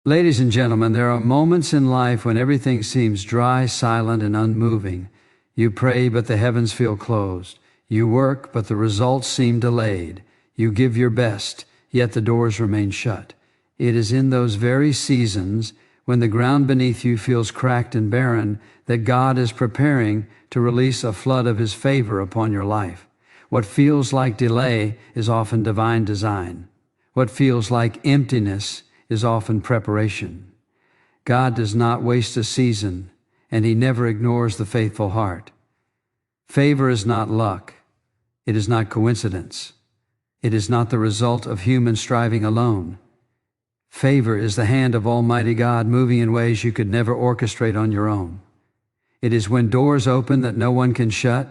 Ladies and gentlemen, there are moments in life when everything seems dry, silent, and unmoving. You pray, but the heavens feel closed. You work, but the results seem delayed. You give your best, yet the doors remain shut. It is in those very seasons, when the ground beneath you feels cracked and barren, that God is preparing to release a flood of His favor upon your life. What feels like delay is often divine design. What feels like emptiness is often preparation. God does not waste a season, and He never ignores the faithful heart. Favor is not luck. It is not coincidence. It is not the result of human striving alone. Favor is the hand of Almighty God moving in ways you could never orchestrate on your own. It is when doors open that no one can shut.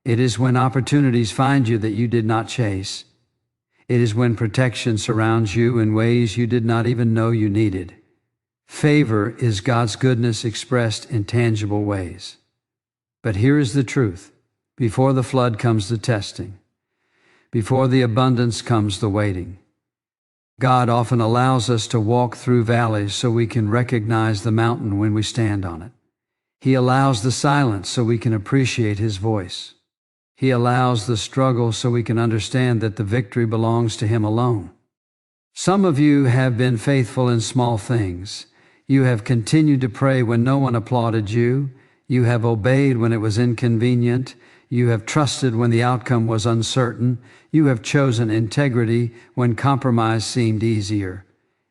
It is when opportunities find you that you did not chase. It is when protection surrounds you in ways you did not even know you needed. Favor is God's goodness expressed in tangible ways. But here is the truth. Before the flood comes the testing. Before the abundance comes the waiting. God often allows us to walk through valleys so we can recognize the mountain when we stand on it. He allows the silence so we can appreciate His voice. He allows the struggle so we can understand that the victory belongs to Him alone. Some of you have been faithful in small things. You have continued to pray when no one applauded you. You have obeyed when it was inconvenient. You have trusted when the outcome was uncertain. You have chosen integrity when compromise seemed easier.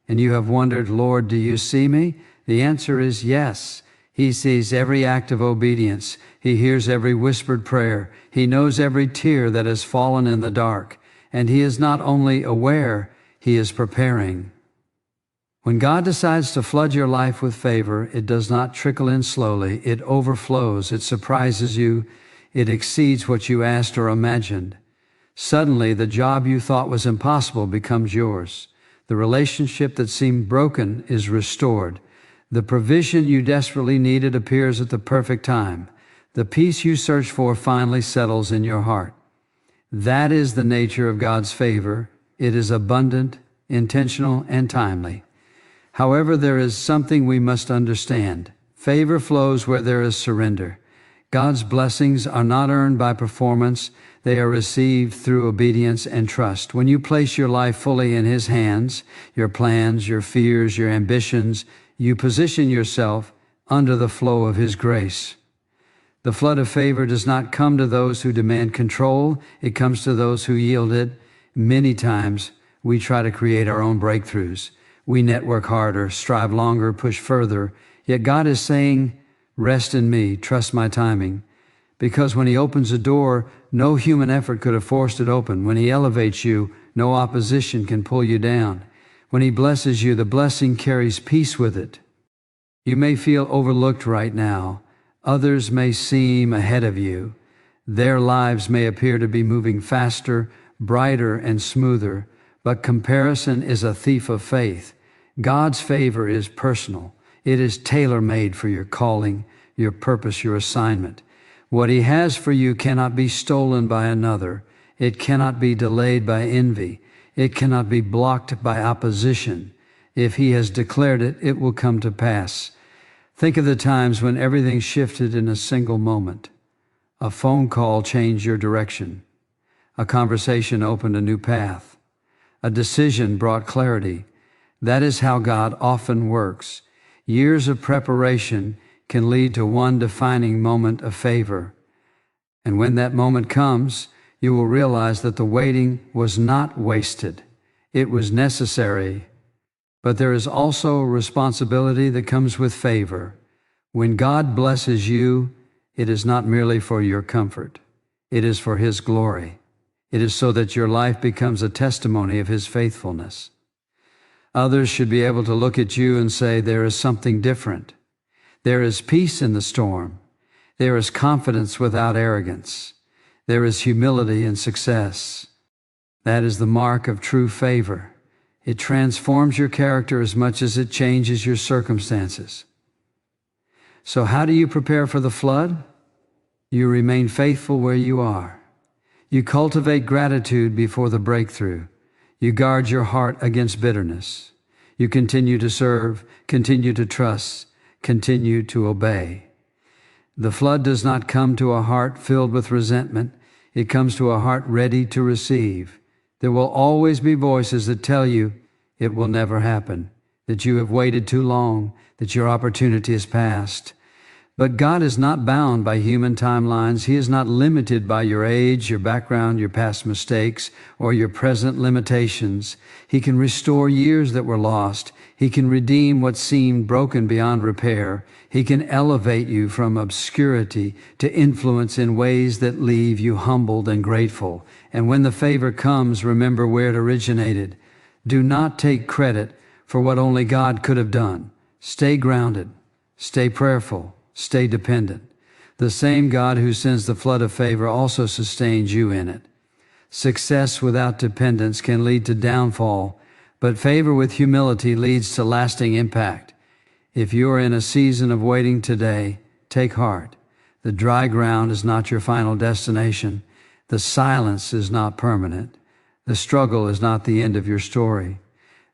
And you have wondered, Lord, do you see me? The answer is yes. He sees every act of obedience. He hears every whispered prayer. He knows every tear that has fallen in the dark. And He is not only aware, He is preparing. When God decides to flood your life with favor, it does not trickle in slowly. It overflows. It surprises you. It exceeds what you asked or imagined. Suddenly, the job you thought was impossible becomes yours. The relationship that seemed broken is restored. The provision you desperately needed appears at the perfect time. The peace you searched for finally settles in your heart. That is the nature of God's favor. It is abundant, intentional, and timely. However, there is something we must understand. Favor flows where there is surrender. God's blessings are not earned by performance. They are received through obedience and trust. When you place your life fully in His hands, your plans, your fears, your ambitions, you position yourself under the flow of His grace. The flood of favor does not come to those who demand control. It comes to those who yield it. Many times, we try to create our own breakthroughs. We network harder, strive longer, push further. Yet God is saying, rest in me, trust my timing. Because when He opens a door, no human effort could have forced it open. When He elevates you, no opposition can pull you down. When He blesses you, the blessing carries peace with it. You may feel overlooked right now. Others may seem ahead of you. Their lives may appear to be moving faster, brighter, and smoother. But comparison is a thief of faith. God's favor is personal. It is tailor-made for your calling, your purpose, your assignment. What He has for you cannot be stolen by another. It cannot be delayed by envy. It cannot be blocked by opposition. If He has declared it, it will come to pass. Think of the times when everything shifted in a single moment. A phone call changed your direction. A conversation opened a new path. A decision brought clarity. That is how God often works. Years of preparation can lead to one defining moment of favor. And when that moment comes, you will realize that the waiting was not wasted. It was necessary. But there is also a responsibility that comes with favor. When God blesses you, it is not merely for your comfort. It is for His glory. It is so that your life becomes a testimony of His faithfulness. Others should be able to look at you and say, there is something different. There is peace in the storm. There is confidence without arrogance. There is humility in success. That is the mark of true favor. It transforms your character as much as it changes your circumstances. So how do you prepare for the flood? You remain faithful where you are. You cultivate gratitude before the breakthrough. You guard your heart against bitterness. You continue to serve, continue to trust, continue to obey. The flood does not come to a heart filled with resentment. It comes to a heart ready to receive. There will always be voices that tell you it will never happen, that you have waited too long, that your opportunity is past. But God is not bound by human timelines. He is not limited by your age, your background, your past mistakes, or your present limitations. He can restore years that were lost. He can redeem what seemed broken beyond repair. He can elevate you from obscurity to influence in ways that leave you humbled and grateful. And when the favor comes, remember where it originated. Do not take credit for what only God could have done. Stay grounded. Stay prayerful. Stay dependent. The same God who sends the flood of favor also sustains you in it. Success without dependence can lead to downfall, but favor with humility leads to lasting impact. If you are in a season of waiting today, take heart. The dry ground is not your final destination. The silence is not permanent. The struggle is not the end of your story.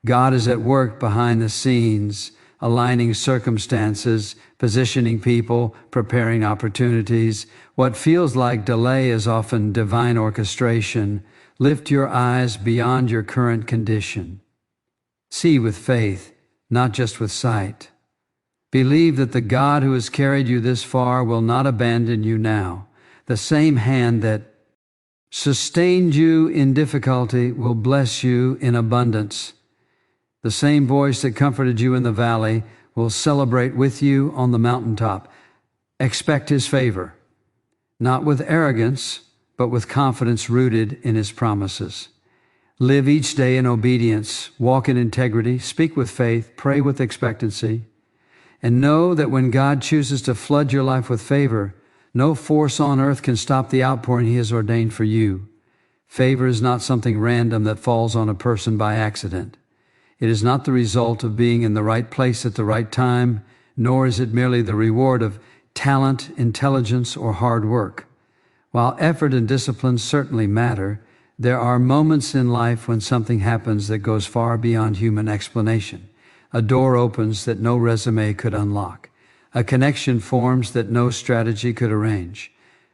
God is at work behind the scenes, aligning circumstances, positioning people, preparing opportunities. What feels like delay is often divine orchestration. Lift your eyes beyond your current condition. See with faith, not just with sight. Believe that the God who has carried you this far will not abandon you now. The same hand that sustained you in difficulty will bless you in abundance. The same voice that comforted you in the valley will celebrate with you on the mountaintop. Expect His favor, not with arrogance, but with confidence rooted in His promises. Live each day in obedience, walk in integrity, speak with faith, pray with expectancy, and know that when God chooses to flood your life with favor, no force on earth can stop the outpouring He has ordained for you. Favor is not something random that falls on a person by accident. It is not the result of being in the right place at the right time, nor is it merely the reward of talent, intelligence, or hard work. While effort and discipline certainly matter, there are moments in life when something happens that goes far beyond human explanation. A door opens that no resume could unlock. A connection forms that no strategy could arrange.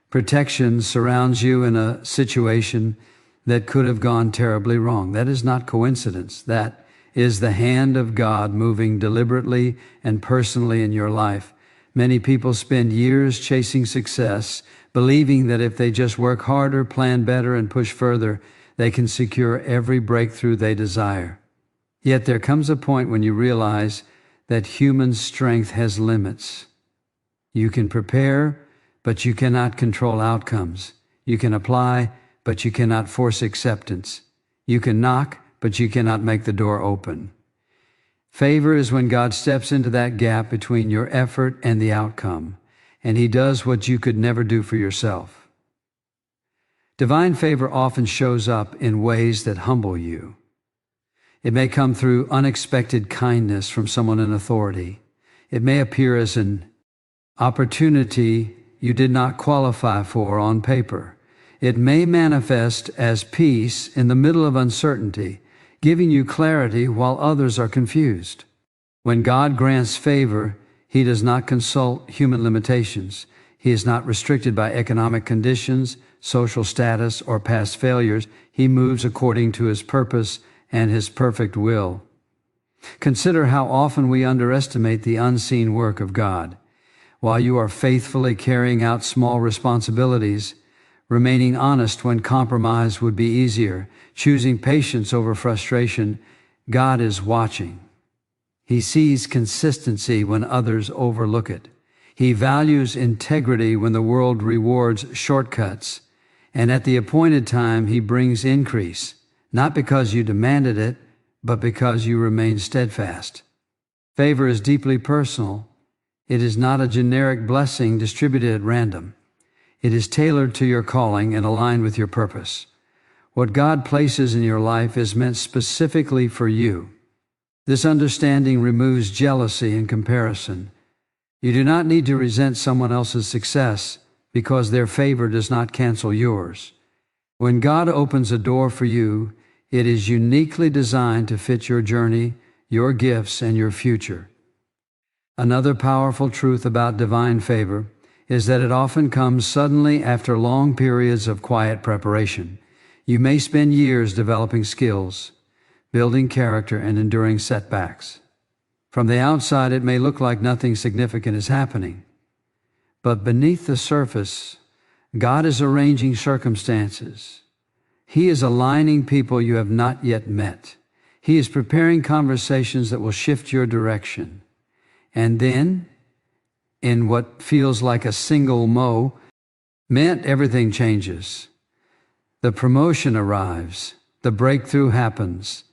Protection surrounds you in a situation that could have gone terribly wrong. That is not coincidence. That is the hand of God moving deliberately and personally in your life. Many people spend years chasing success, believing that if they just work harder, plan better, and push further, they can secure every breakthrough they desire. Yet there comes a point when you realize that human strength has limits. You can prepare, but you cannot control outcomes. You can apply, but you cannot force acceptance. You can knock, but you cannot make the door open. Favor is when God steps into that gap between your effort and the outcome, and He does what you could never do for yourself. Divine favor often shows up in ways that humble you. It may come through unexpected kindness from someone in authority. It may appear as an opportunity you did not qualify for on paper. It may manifest as peace in the middle of uncertainty, giving you clarity while others are confused. When God grants favor, He does not consult human limitations. He is not restricted by economic conditions, social status, or past failures. He moves according to His purpose and His perfect will. Consider how often we underestimate the unseen work of God. While you are faithfully carrying out small responsibilities, remaining honest when compromise would be easier, choosing patience over frustration, God is watching. He sees consistency when others overlook it. He values integrity when the world rewards shortcuts. And at the appointed time, He brings increase, not because you demanded it, but because you remain steadfast. Favor is deeply personal. It is not a generic blessing distributed at random. It is tailored to your calling and aligned with your purpose. What God places in your life is meant specifically for you. This understanding removes jealousy and comparison. You do not need to resent someone else's success because their favor does not cancel yours. When God opens a door for you, it is uniquely designed to fit your journey, your gifts, and your future. Another powerful truth about divine favor is that it often comes suddenly after long periods of quiet preparation. You may spend years developing skills, building character, and enduring setbacks. From the outside, it may look like nothing significant is happening. But beneath the surface, God is arranging circumstances. He is aligning people you have not yet met. He is preparing conversations that will shift your direction. And then, in what feels like a single moment, everything changes. The promotion arrives. The breakthrough happens.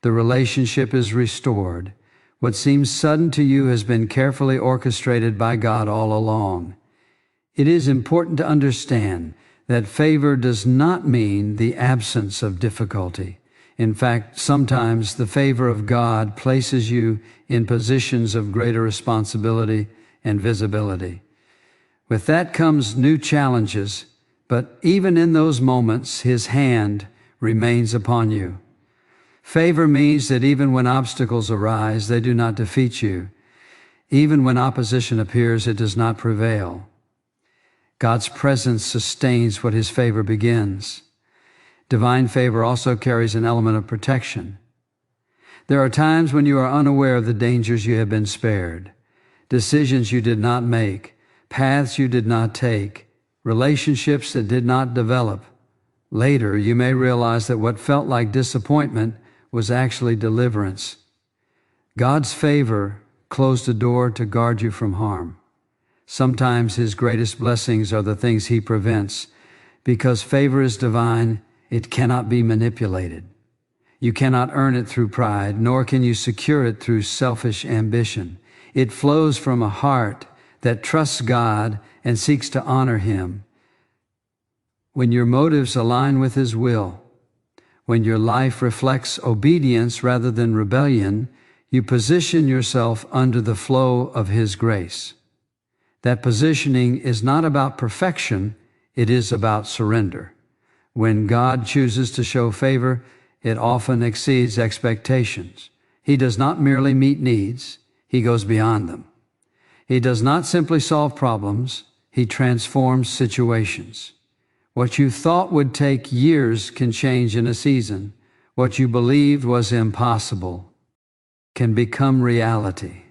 The relationship is restored. What seems sudden to you has been carefully orchestrated by God all along. It is important to understand that favor does not mean the absence of difficulty. In fact, sometimes the favor of God places you in positions of greater responsibility and visibility. With that comes new challenges, but even in those moments, His hand remains upon you. Favor means that even when obstacles arise, they do not defeat you. Even when opposition appears, it does not prevail. God's presence sustains what His favor begins. Divine favor also carries an element of protection. There are times when you are unaware of the dangers you have been spared, decisions you did not make, paths you did not take, relationships that did not develop. Later, you may realize that what felt like disappointment was actually deliverance. God's favor closed a door to guard you from harm. Sometimes His greatest blessings are the things He prevents. Because favor is divine, it cannot be manipulated. You cannot earn it through pride, nor can you secure it through selfish ambition. It flows from a heart that trusts God and seeks to honor Him. When your motives align with His will, when your life reflects obedience rather than rebellion, you position yourself under the flow of His grace. That positioning is not about perfection, it is about surrender. When God chooses to show favor, it often exceeds expectations. He does not merely meet needs, He goes beyond them. He does not simply solve problems, He transforms situations. What you thought would take years can change in a season. What you believed was impossible can become reality.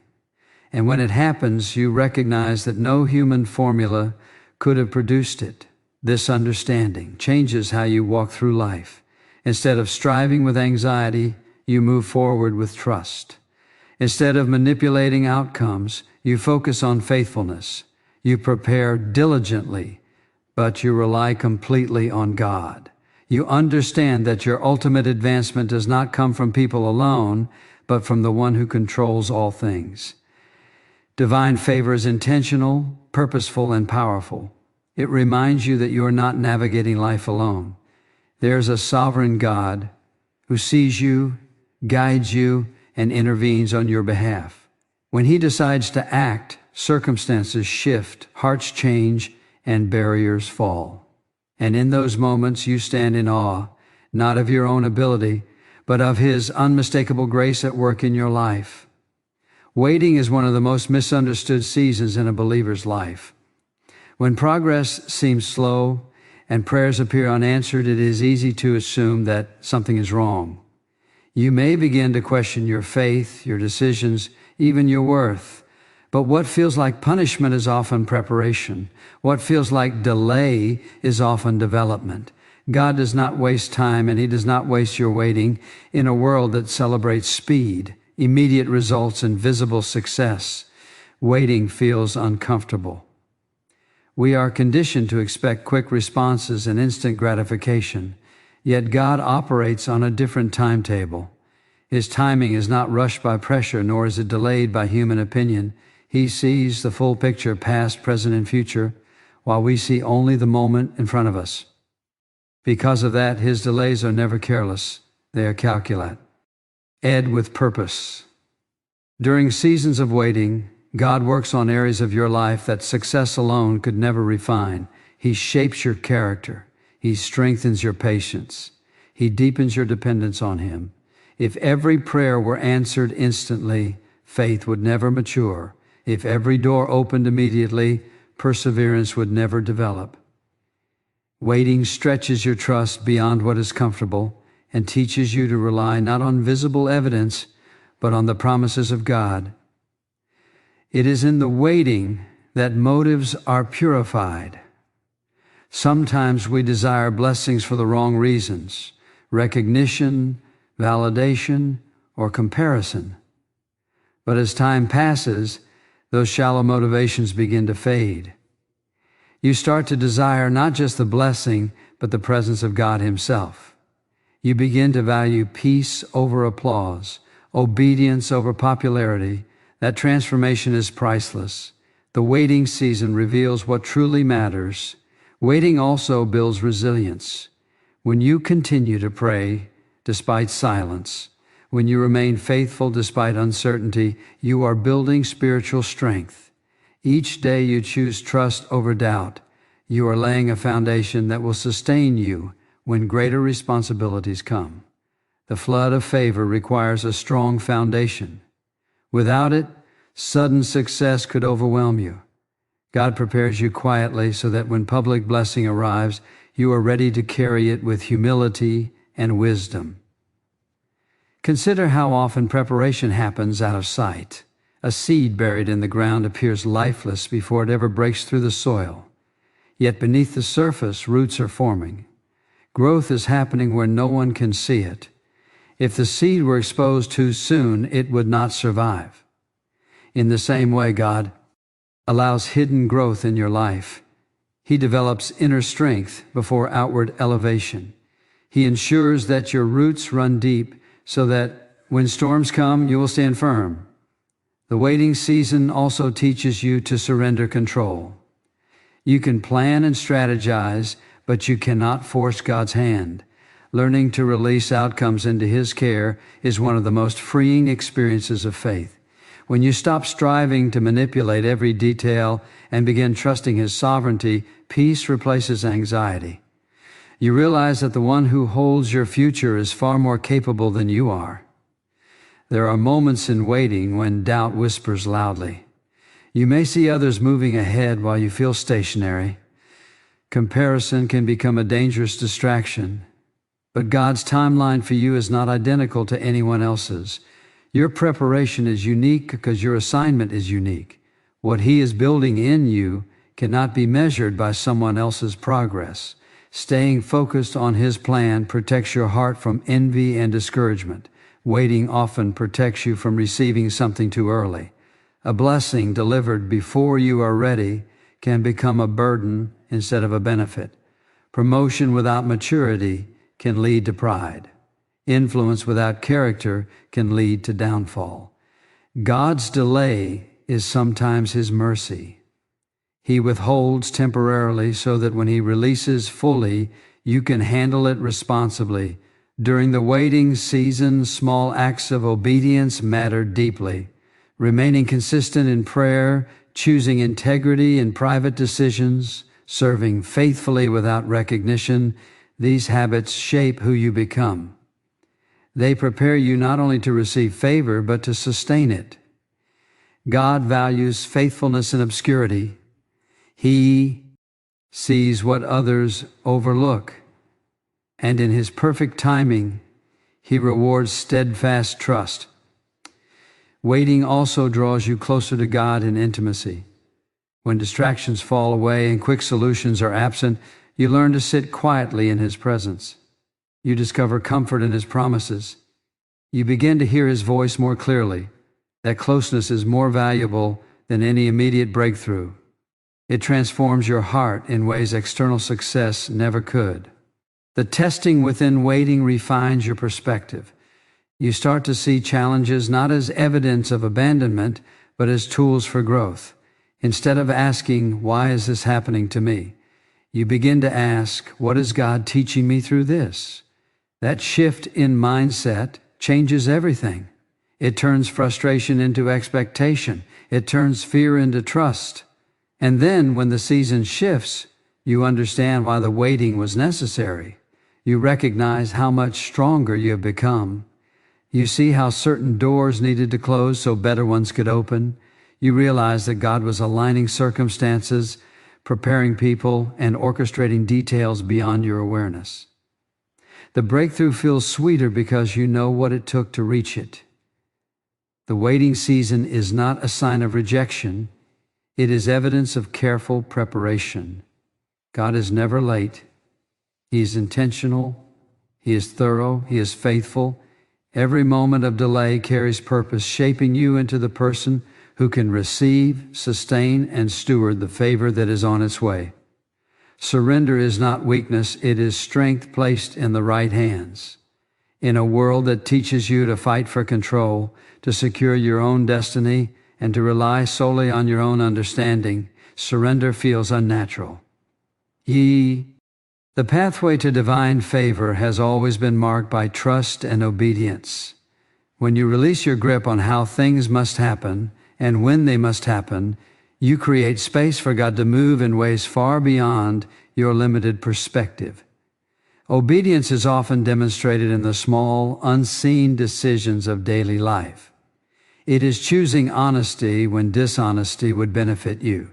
And when it happens, you recognize that no human formula could have produced it. This understanding changes how you walk through life. Instead of striving with anxiety, you move forward with trust. Instead of manipulating outcomes, you focus on faithfulness. You prepare diligently, but you rely completely on God. You understand that your ultimate advancement does not come from people alone, but from the one who controls all things. Divine favor is intentional, purposeful, and powerful. It reminds you that you are not navigating life alone. There's a sovereign God who sees you, guides you, and intervenes on your behalf. When He decides to act, circumstances shift, hearts change, and barriers fall. And in those moments, you stand in awe, not of your own ability, but of His unmistakable grace at work in your life. Waiting is one of the most misunderstood seasons in a believer's life. When progress seems slow and prayers appear unanswered, it is easy to assume that something is wrong. You may begin to question your faith, your decisions, even your worth. But what feels like punishment is often preparation. What feels like delay is often development. God does not waste time, and He does not waste your waiting in a world that celebrates speed, immediate results, and visible success. Waiting feels uncomfortable. We are conditioned to expect quick responses and instant gratification, yet God operates on a different timetable. His timing is not rushed by pressure, nor is it delayed by human opinion. He sees the full picture, past, present, and future, while we see only the moment in front of us. Because of that, His delays are never careless. They are calculate. With purpose. During seasons of waiting, God works on areas of your life that success alone could never refine. He shapes your character. He strengthens your patience. He deepens your dependence on Him. If every prayer were answered instantly, faith would never mature. If every door opened immediately, perseverance would never develop. Waiting stretches your trust beyond what is comfortable and teaches you to rely not on visible evidence, but on the promises of God. It is in the waiting that motives are purified. Sometimes we desire blessings for the wrong reasons: recognition, validation, or comparison. But as time passes, those shallow motivations begin to fade. You start to desire not just the blessing, but the presence of God Himself. You begin to value peace over applause, obedience over popularity. That transformation is priceless. The waiting season reveals what truly matters. Waiting also builds resilience. When you continue to pray despite silence, when you remain faithful despite uncertainty, you are building spiritual strength. Each day you choose trust over doubt. You are laying a foundation that will sustain you when greater responsibilities come. The flood of favor requires a strong foundation. Without it, sudden success could overwhelm you. God prepares you quietly so that when public blessing arrives, you are ready to carry it with humility and wisdom. Consider how often preparation happens out of sight. A seed buried in the ground appears lifeless before it ever breaks through the soil. Yet beneath the surface, roots are forming. Growth is happening where no one can see it. If the seed were exposed too soon, it would not survive. In the same way, God allows hidden growth in your life. He develops inner strength before outward elevation. He ensures that your roots run deep so that when storms come, you will stand firm. The waiting season also teaches you to surrender control. You can plan and strategize, but you cannot force God's hand. Learning to release outcomes into His care is one of the most freeing experiences of faith. When you stop striving to manipulate every detail and begin trusting His sovereignty, peace replaces anxiety. You realize that the one who holds your future is far more capable than you are. There are moments in waiting when doubt whispers loudly. You may see others moving ahead while you feel stationary. Comparison can become a dangerous distraction. But God's timeline for you is not identical to anyone else's. Your preparation is unique because your assignment is unique. What He is building in you cannot be measured by someone else's progress. Staying focused on His plan protects your heart from envy and discouragement. Waiting often protects you from receiving something too early. A blessing delivered before you are ready can become a burden instead of a benefit. Promotion without maturity can lead to pride. Influence without character can lead to downfall. God's delay is sometimes His mercy. He withholds temporarily so that when He releases fully, you can handle it responsibly. During the waiting season, small acts of obedience matter deeply. Remaining consistent in prayer, choosing integrity in private decisions, serving faithfully without recognition, these habits shape who you become. They prepare you not only to receive favor, but to sustain it. God values faithfulness in obscurity. He sees what others overlook, and in His perfect timing, He rewards steadfast trust. Waiting also draws you closer to God in intimacy. When distractions fall away and quick solutions are absent, you learn to sit quietly in His presence. You discover comfort in His promises. You begin to hear His voice more clearly. That closeness is more valuable than any immediate breakthrough. It transforms your heart in ways external success never could. The testing within waiting refines your perspective. You start to see challenges not as evidence of abandonment, but as tools for growth. Instead of asking, "Why is this happening to me?" you begin to ask, "What is God teaching me through this?" That shift in mindset changes everything. It turns frustration into expectation. It turns fear into trust. And then when the season shifts, you understand why the waiting was necessary. You recognize how much stronger you have become. You see how certain doors needed to close so better ones could open. You realize that God was aligning circumstances, preparing people, and orchestrating details beyond your awareness. The breakthrough feels sweeter because you know what it took to reach it. The waiting season is not a sign of rejection. It is evidence of careful preparation. God is never late. He is intentional. He is thorough. He is faithful. Every moment of delay carries purpose, shaping you into the person who can receive, sustain, and steward the favor that is on its way. Surrender is not weakness, it is strength placed in the right hands. In a world that teaches you to fight for control, to secure your own destiny, and to rely solely on your own understanding, surrender feels unnatural. The pathway to divine favor has always been marked by trust and obedience. When you release your grip on how things must happen and when they must happen, you create space for God to move in ways far beyond your limited perspective. Obedience is often demonstrated in the small, unseen decisions of daily life. It is choosing honesty when dishonesty would benefit you.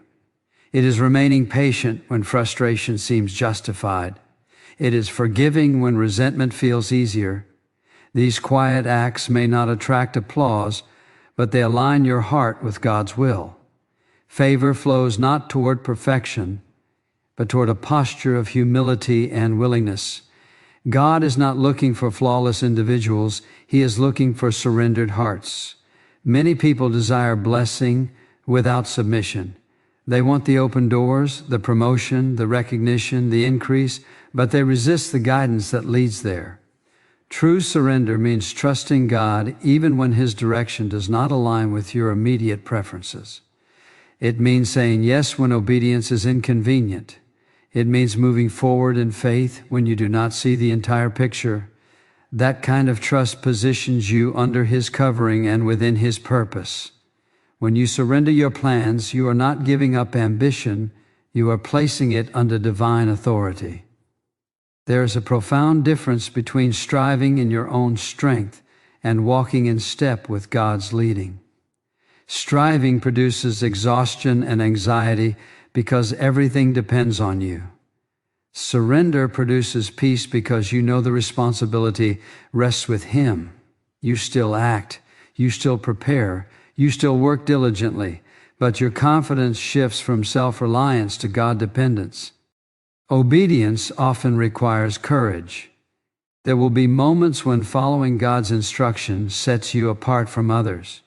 It is remaining patient when frustration seems justified. It is forgiving when resentment feels easier. These quiet acts may not attract applause, but they align your heart with God's will. Favor flows not toward perfection, but toward a posture of humility and willingness. God is not looking for flawless individuals. He is looking for surrendered hearts. Many people desire blessing without submission. They want the open doors, the promotion, the recognition, the increase, but they resist the guidance that leads there. True surrender means trusting God even when His direction does not align with your immediate preferences. It means saying yes when obedience is inconvenient. It means moving forward in faith when you do not see the entire picture. That kind of trust positions you under His covering and within His purpose. When you surrender your plans, you are not giving up ambition, you are placing it under divine authority. There is a profound difference between striving in your own strength and walking in step with God's leading. Striving produces exhaustion and anxiety because everything depends on you. Surrender produces peace because you know the responsibility rests with Him. You still act, you still prepare, you still work diligently, but your confidence shifts from self-reliance to God-dependence. Obedience often requires courage. There will be moments when following God's instructions sets you apart from others.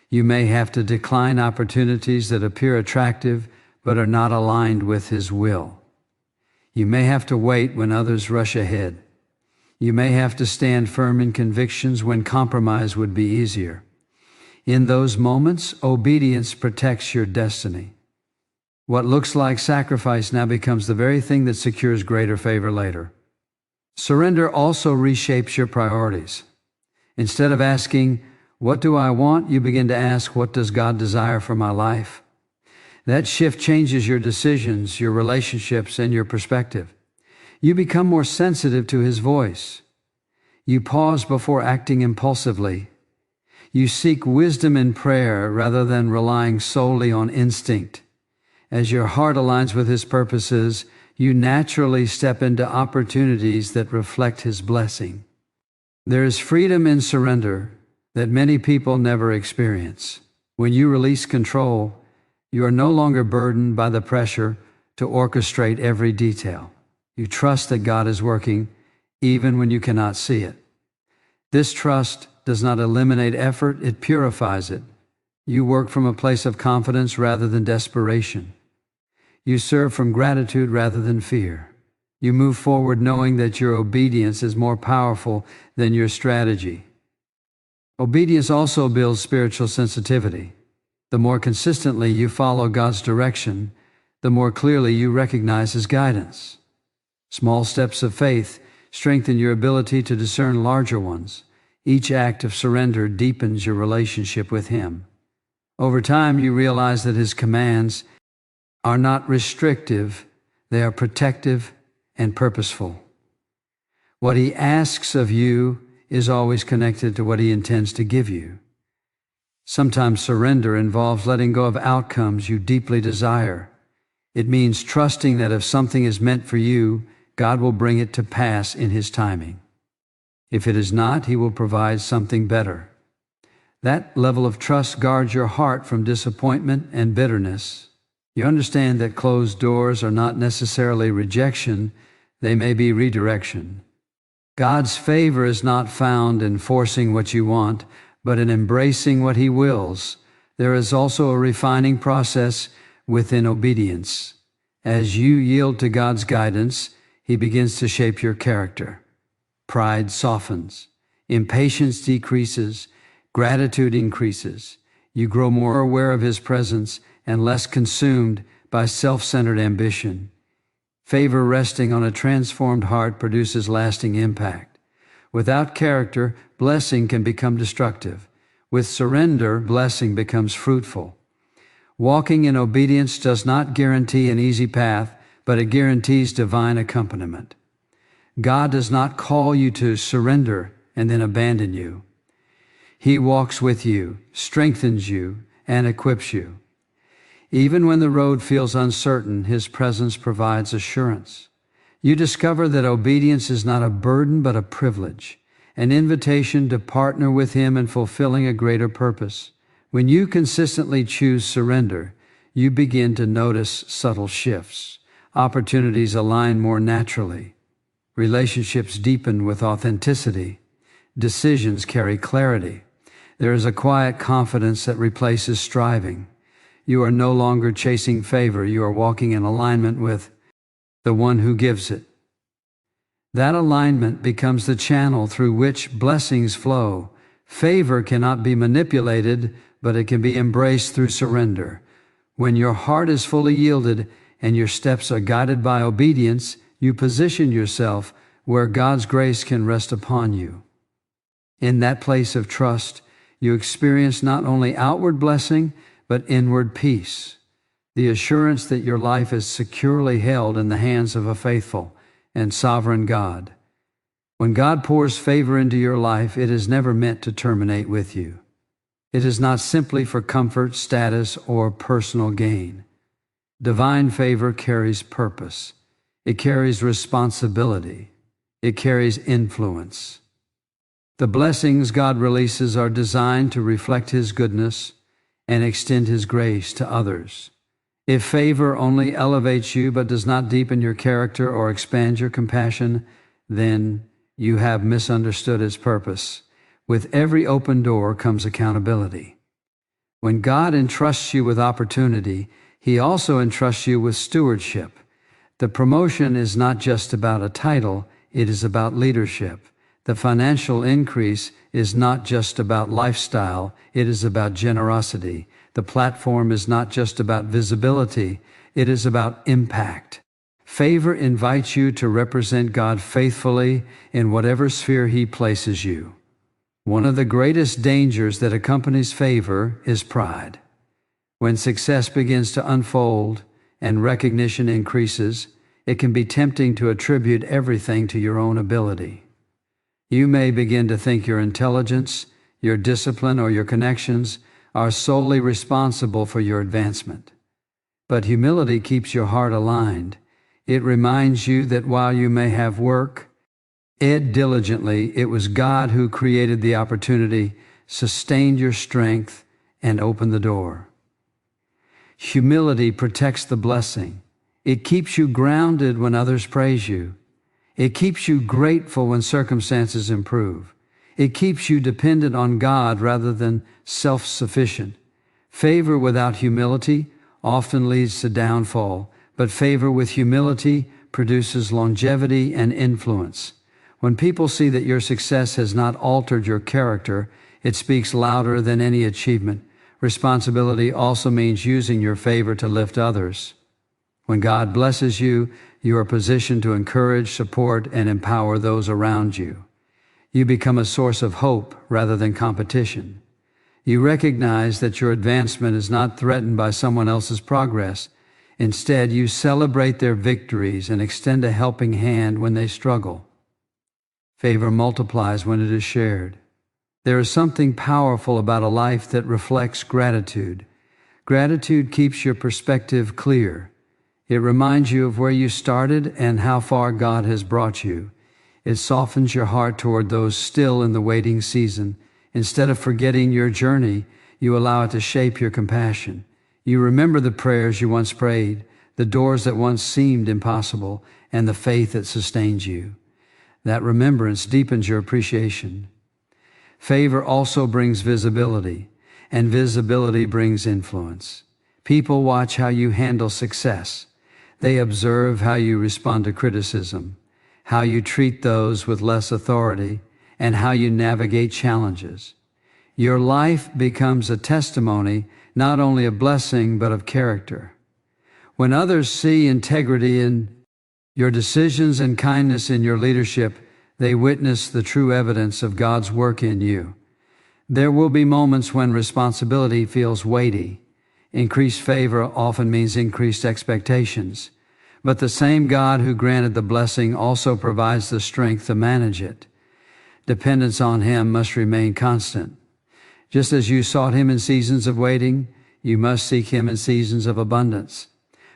You may have to decline opportunities that appear attractive but are not aligned with His will. You may have to wait when others rush ahead. You may have to stand firm in convictions when compromise would be easier. In those moments, obedience protects your destiny. What looks like sacrifice now becomes the very thing that secures greater favor later. Surrender also reshapes your priorities. Instead of asking, "What do I want?" you begin to ask, "What does God desire for my life?" That shift changes your decisions, your relationships, and your perspective. You become more sensitive to His voice. You pause before acting impulsively. You seek wisdom in prayer rather than relying solely on instinct. As your heart aligns with His purposes, you naturally step into opportunities that reflect His blessing. There is freedom in surrender that many people never experience. When you release control, you are no longer burdened by the pressure to orchestrate every detail. You trust that God is working even when you cannot see it. This trust does not eliminate effort, it purifies it. You work from a place of confidence rather than desperation. You serve from gratitude rather than fear. You move forward knowing that your obedience is more powerful than your strategy. Obedience also builds spiritual sensitivity. The more consistently you follow God's direction, the more clearly you recognize His guidance. Small steps of faith strengthen your ability to discern larger ones. Each act of surrender deepens your relationship with Him. Over time, you realize that His commands are not restrictive, they are protective and purposeful. What He asks of you is always connected to what He intends to give you. Sometimes surrender involves letting go of outcomes you deeply desire. It means trusting that if something is meant for you, God will bring it to pass in His timing. If it is not, He will provide something better. That level of trust guards your heart from disappointment and bitterness. You understand that closed doors are not necessarily rejection, they may be redirection. God's favor is not found in forcing what you want, but in embracing what He wills. There is also a refining process within obedience. As you yield to God's guidance, He begins to shape your character. Pride softens, impatience decreases, gratitude increases. You grow more aware of His presence and less consumed by self-centered ambition. Favor resting on a transformed heart produces lasting impact. Without character, blessing can become destructive. With surrender, blessing becomes fruitful. Walking in obedience does not guarantee an easy path, but it guarantees divine accompaniment. God does not call you to surrender and then abandon you. He walks with you, strengthens you, and equips you. Even when the road feels uncertain, His presence provides assurance. You discover that obedience is not a burden but a privilege, an invitation to partner with Him in fulfilling a greater purpose. When you consistently choose surrender, you begin to notice subtle shifts. Opportunities align more naturally. Relationships deepen with authenticity. Decisions carry clarity. There is a quiet confidence that replaces striving. You are no longer chasing favor. You are walking in alignment with the one who gives it. That alignment becomes the channel through which blessings flow. Favor cannot be manipulated, but it can be embraced through surrender. When your heart is fully yielded and your steps are guided by obedience, you position yourself where God's grace can rest upon you. In that place of trust, you experience not only outward blessing, but inward peace. The assurance that your life is securely held in the hands of a faithful and sovereign God. When God pours favor into your life, it is never meant to terminate with you. It is not simply for comfort, status, or personal gain. Divine favor carries purpose. It carries responsibility. It carries influence. The blessings God releases are designed to reflect His goodness and extend His grace to others. If favor only elevates you but does not deepen your character or expand your compassion, then you have misunderstood its purpose. With every open door comes accountability. When God entrusts you with opportunity, He also entrusts you with stewardship. The promotion is not just about a title, it is about leadership. The financial increase is not just about lifestyle, it is about generosity. The platform is not just about visibility, it is about impact. Favor invites you to represent God faithfully in whatever sphere He places you. One of the greatest dangers that accompanies favor is pride. When success begins to unfold and recognition increases, it can be tempting to attribute everything to your own ability. You may begin to think your intelligence, your discipline, or your connections are solely responsible for your advancement. But humility keeps your heart aligned. It reminds you that while you may have worked diligently, it was God who created the opportunity, sustained your strength, and opened the door. Humility protects the blessing. It keeps you grounded when others praise you. It keeps you grateful when circumstances improve. It keeps you dependent on God rather than self-sufficient. Favor without humility often leads to downfall, but favor with humility produces longevity and influence. When people see that your success has not altered your character, it speaks louder than any achievement. Responsibility also means using your favor to lift others. When God blesses you, you are positioned to encourage, support, and empower those around you. You become a source of hope rather than competition. You recognize that your advancement is not threatened by someone else's progress. Instead, you celebrate their victories and extend a helping hand when they struggle. Favor multiplies when it is shared. There is something powerful about a life that reflects gratitude. Gratitude keeps your perspective clear. It reminds you of where you started and how far God has brought you. It softens your heart toward those still in the waiting season. Instead of forgetting your journey, you allow it to shape your compassion. You remember the prayers you once prayed, the doors that once seemed impossible, and the faith that sustained you. That remembrance deepens your appreciation. Favor also brings visibility, and visibility brings influence. People watch how you handle success. They observe how you respond to criticism, how you treat those with less authority, and how you navigate challenges. Your life becomes a testimony, not only of blessing, but of character. When others see integrity in your decisions and kindness in your leadership, they witness the true evidence of God's work in you. There will be moments when responsibility feels weighty. Increased favor often means increased expectations. But the same God who granted the blessing also provides the strength to manage it. Dependence on Him must remain constant. Just as you sought Him in seasons of waiting, you must seek Him in seasons of abundance.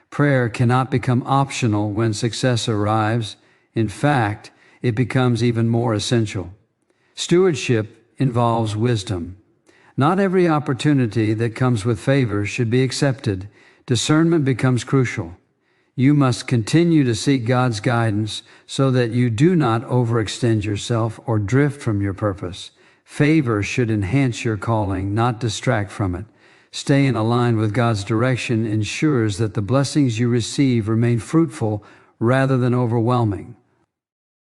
Prayer cannot become optional when success arrives. In fact, it becomes even more essential. Stewardship involves wisdom. Not every opportunity that comes with favor should be accepted. Discernment becomes crucial. You must continue to seek God's guidance so that you do not overextend yourself or drift from your purpose. Favor should enhance your calling, not distract from it. Staying aligned with God's direction ensures that the blessings you receive remain fruitful rather than overwhelming.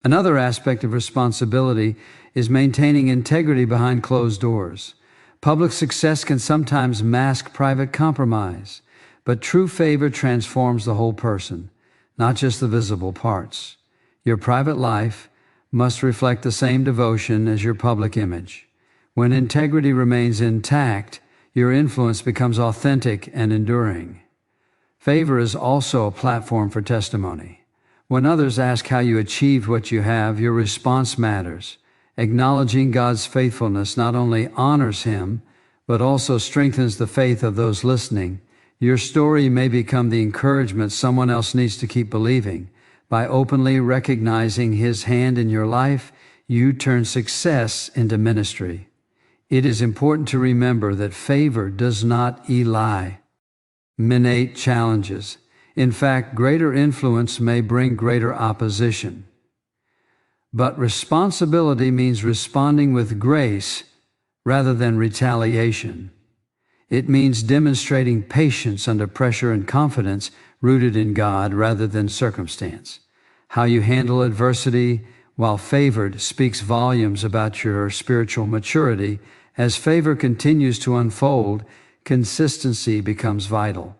Another aspect of responsibility is maintaining integrity behind closed doors. Public success can sometimes mask private compromise, but true favor transforms the whole person, not just the visible parts. Your private life must reflect the same devotion as your public image. When integrity remains intact, your influence becomes authentic and enduring. Favor is also a platform for testimony. When others ask how you achieved what you have, your response matters. Acknowledging God's faithfulness not only honors Him, but also strengthens the faith of those listening. Your story may become the encouragement someone else needs to keep believing. By openly recognizing His hand in your life, you turn success into ministry. It is important to remember that favor does not eliminate challenges. In fact, greater influence may bring greater opposition. But responsibility means responding with grace rather than retaliation. It means demonstrating patience under pressure and confidence rooted in God rather than circumstance. How you handle adversity while favored speaks volumes about your spiritual maturity. As favor continues to unfold, consistency becomes vital.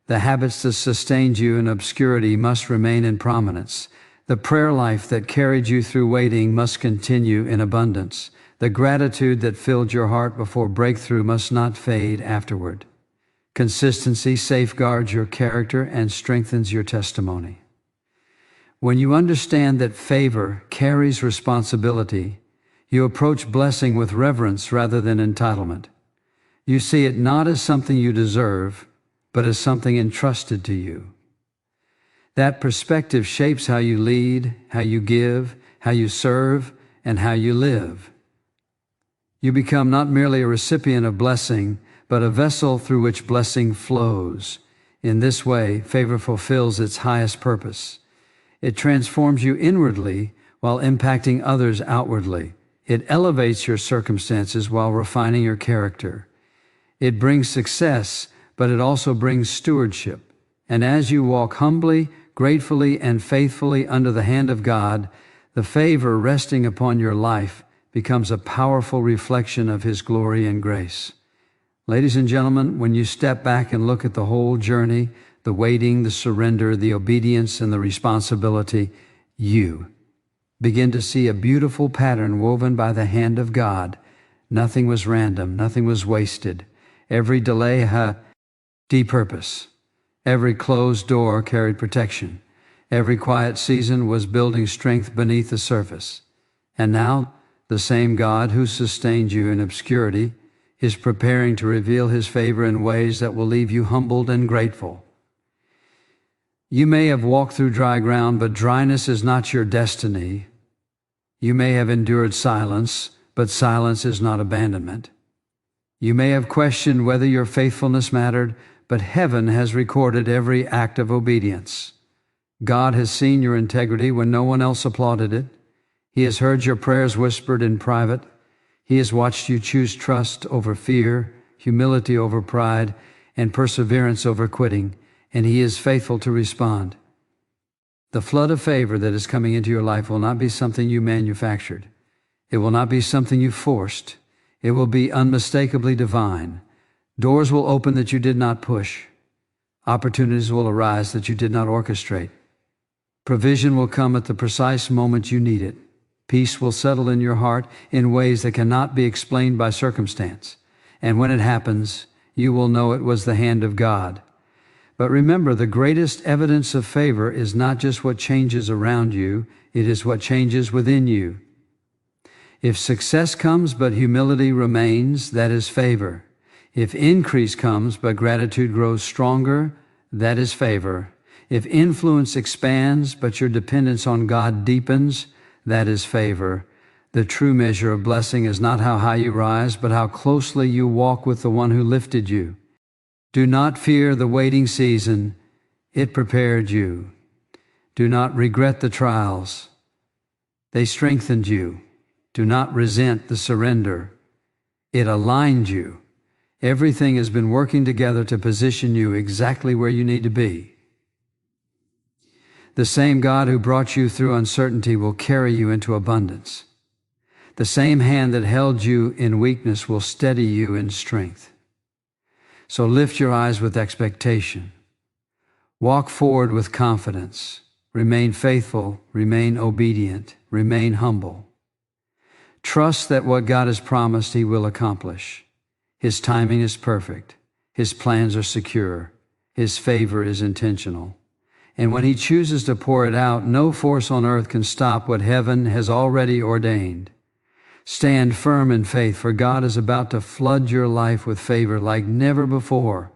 The habits that sustained you in obscurity must remain in prominence. The prayer life that carried you through waiting must continue in abundance. The gratitude that filled your heart before breakthrough must not fade afterward. Consistency safeguards your character and strengthens your testimony. When you understand that favor carries responsibility, you approach blessing with reverence rather than entitlement. You see it not as something you deserve, but as something entrusted to you. That perspective shapes how you lead, how you give, how you serve, and how you live. You become not merely a recipient of blessing, but a vessel through which blessing flows. In this way, favor fulfills its highest purpose. It transforms you inwardly while impacting others outwardly. It elevates your circumstances while refining your character. It brings success, but it also brings stewardship. And as you walk humbly, gratefully, and faithfully under the hand of God, the favor resting upon your life becomes a powerful reflection of His glory and grace. Ladies and gentlemen, when you step back and look at the whole journey, the waiting, the surrender, the obedience, and the responsibility, you begin to see a beautiful pattern woven by the hand of God. Nothing was random, nothing was wasted. Every delay had purpose. Every closed door carried protection. Every quiet season was building strength beneath the surface. And now, the same God who sustained you in obscurity is preparing to reveal his favor in ways that will leave you humbled and grateful. You may have walked through dry ground, but dryness is not your destiny. You may have endured silence, but silence is not abandonment. You may have questioned whether your faithfulness mattered, but heaven has recorded every act of obedience. God has seen your integrity when no one else applauded it. He has heard your prayers whispered in private. He has watched you choose trust over fear, humility over pride, and perseverance over quitting, and he is faithful to respond. The flood of favor that is coming into your life will not be something you manufactured. It will not be something you forced. It will be unmistakably divine. Doors will open that you did not push. Opportunities will arise that you did not orchestrate. Provision will come at the precise moment you need it. Peace will settle in your heart in ways that cannot be explained by circumstance. And when it happens, you will know it was the hand of God. But remember, the greatest evidence of favor is not just what changes around you, it is what changes within you. If success comes but humility remains, that is favor. If increase comes but gratitude grows stronger, that is favor. If influence expands but your dependence on God deepens, that is favor. The true measure of blessing is not how high you rise, but how closely you walk with the one who lifted you. Do not fear the waiting season. It prepared you. Do not regret the trials. They strengthened you. Do not resent the surrender. It aligned you. Everything has been working together to position you exactly where you need to be. The same God who brought you through uncertainty will carry you into abundance. The same hand that held you in weakness will steady you in strength. So lift your eyes with expectation. Walk forward with confidence. Remain faithful, remain obedient, remain humble. Trust that what God has promised He will accomplish. His timing is perfect. His plans are secure. His favor is intentional. And when He chooses to pour it out, no force on earth can stop what heaven has already ordained. Stand firm in faith, for God is about to flood your life with favor like never before.